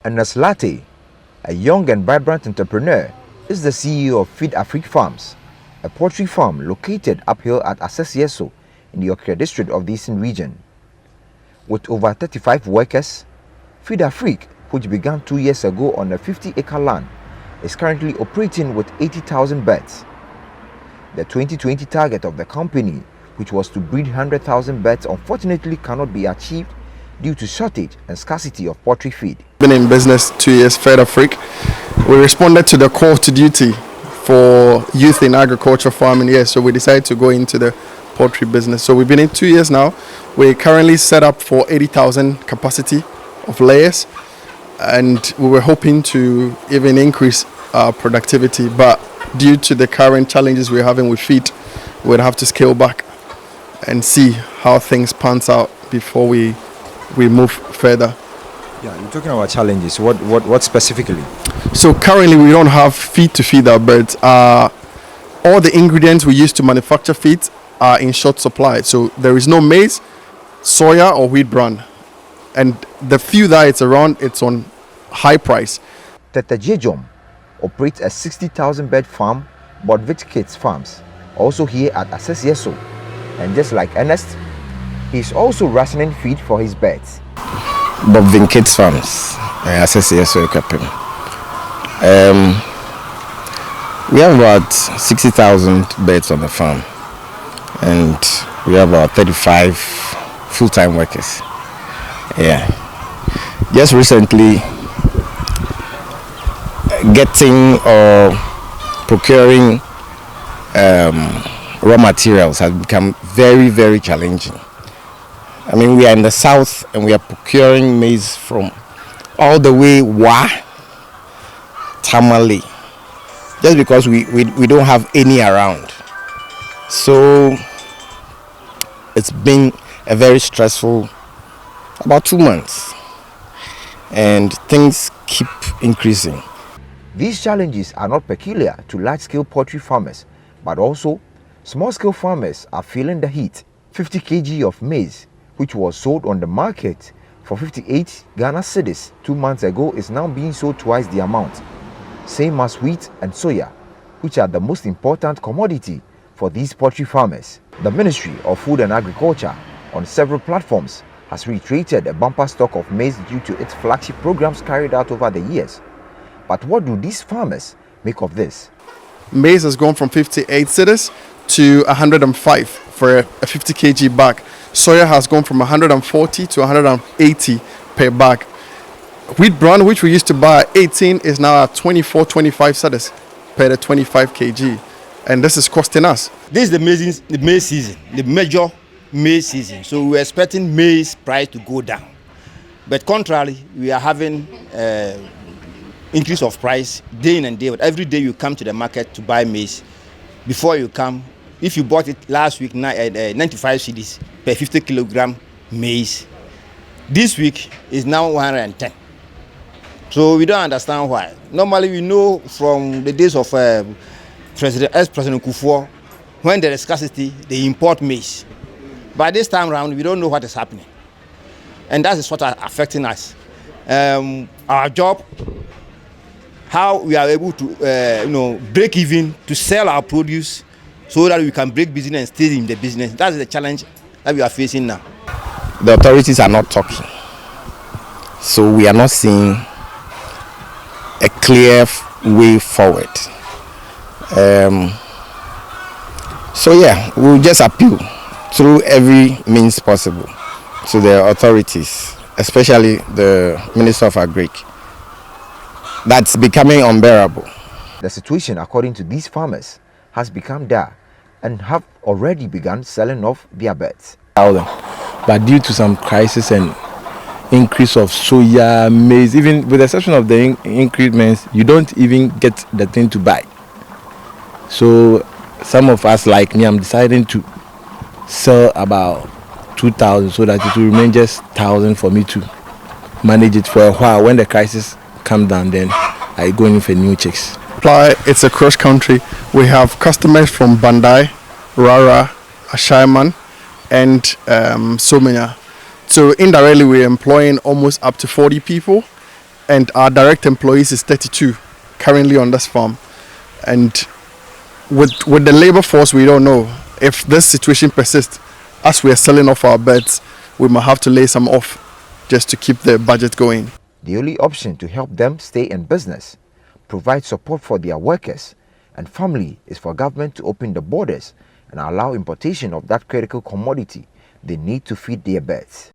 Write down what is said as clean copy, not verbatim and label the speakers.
Speaker 1: And Naslate, a young and vibrant entrepreneur, is the CEO of Feed Afrique Farms, a poultry farm located uphill at Asesieso in the Okra district of the Eastern region. With over 35 workers, Feed Afrique, which began 2 years ago on a 50-acre land, is currently operating with 80,000 birds. The 2020 target of the company, which was to breed 100,000 birds, unfortunately cannot be achieved due to shortage and scarcity of poultry feed.
Speaker 2: Been in business 2 years, Feed Afrique. We responded to the call to duty for youth in agriculture farming, yes, so we decided to go into the poultry business. So we've been in 2 years now. We're currently set up for 80,000 capacity of layers, and we were hoping to even increase our productivity, but due to the current challenges we're having with feed, we'd have to scale back and see how things pans out before we move further.
Speaker 1: Yeah, you're talking about challenges. What specifically?
Speaker 2: So currently we don't have feed to feed our birds. All the ingredients we use to manufacture feed are in short supply. So there is no maize, soya or wheat bran. And the few that it's around, it's on high price.
Speaker 1: Tete Jejom operates a 60,000 bird farm, Bodvich Kids Farms, also here at Asesieso. And just like Ernest, he's also rationing feed for his birds.
Speaker 3: Bodvich Kids Farms, Asesieso Ekapim. We have about 60,000 birds on the farm, and we have about 35 full-time workers. Yeah, just recently getting or procuring raw materials has become very, very challenging. I mean, we are in the south and we are procuring maize from all the way Tamale, just because we don't have any around. So it's been a very stressful about 2 months, and things keep increasing.
Speaker 1: These challenges are not peculiar to large-scale poultry farmers, but also small-scale farmers are feeling the heat. 50 kg of maize, which was sold on the market for 58 Ghana cedis 2 months ago, is now being sold twice the amount. Same as wheat and soya, which are the most important commodity for these poultry farmers. The Ministry of Food and Agriculture, on several platforms, has reiterated a bumper stock of maize due to its flagship programs carried out over the years. But what do these farmers make of this?
Speaker 2: Maize has gone from 58 cedis to 105 for a 50 kg bag. Soya has gone from 140 to 180 per bag. Wheat bran, which we used to buy at 18, is now at 24, 25 cedis per the 25 kg. And this is costing us.
Speaker 4: This is the maize season, the major maize season. So we're expecting maize price to go down. But contrary, we are having increase of price day in and day out. Every day you come to the market to buy maize. Before you come, if you bought it last week, 95 cedis per 50 kilogram maize, this week is now 110. So we don't understand why. Normally we know from the days of ex-President Kufuor, when there is scarcity, they import maize. But this time around, we don't know what is happening. And that is what is affecting us. Our job, how we are able to break even, to sell our produce so that we can break business and stay in the business. That's the challenge that we are facing now.
Speaker 3: The authorities are not talking. So we are not seeing a clear way forward. So yeah, we'll just appeal through every means possible to the authorities, especially the Minister of Agric. That's becoming unbearable.
Speaker 1: The situation, according to these farmers, has become dire and have already begun selling off their birds.
Speaker 5: But due to some crisis and increase of soya, maize, even with the exception of the increments, you don't even get the thing to buy. So some of us, like me, I'm deciding to sell about 2,000 so that it will remain just 1,000 for me to manage it for a while. When the crisis comes down, then I go in for new checks.
Speaker 2: It's a cross country. We have customers from Bandai, Rara, Ashaiman, and Somenya. So indirectly we're employing almost up to 40 people, and our direct employees is 32 currently on this farm. And with the labor force, we don't know if this situation persists. As we are selling off our birds, we might have to lay some off just to keep the budget going.
Speaker 1: The only option to help them stay in business, provide support for their workers and family, is for government to open the borders and allow importation of that critical commodity they need to feed their birds.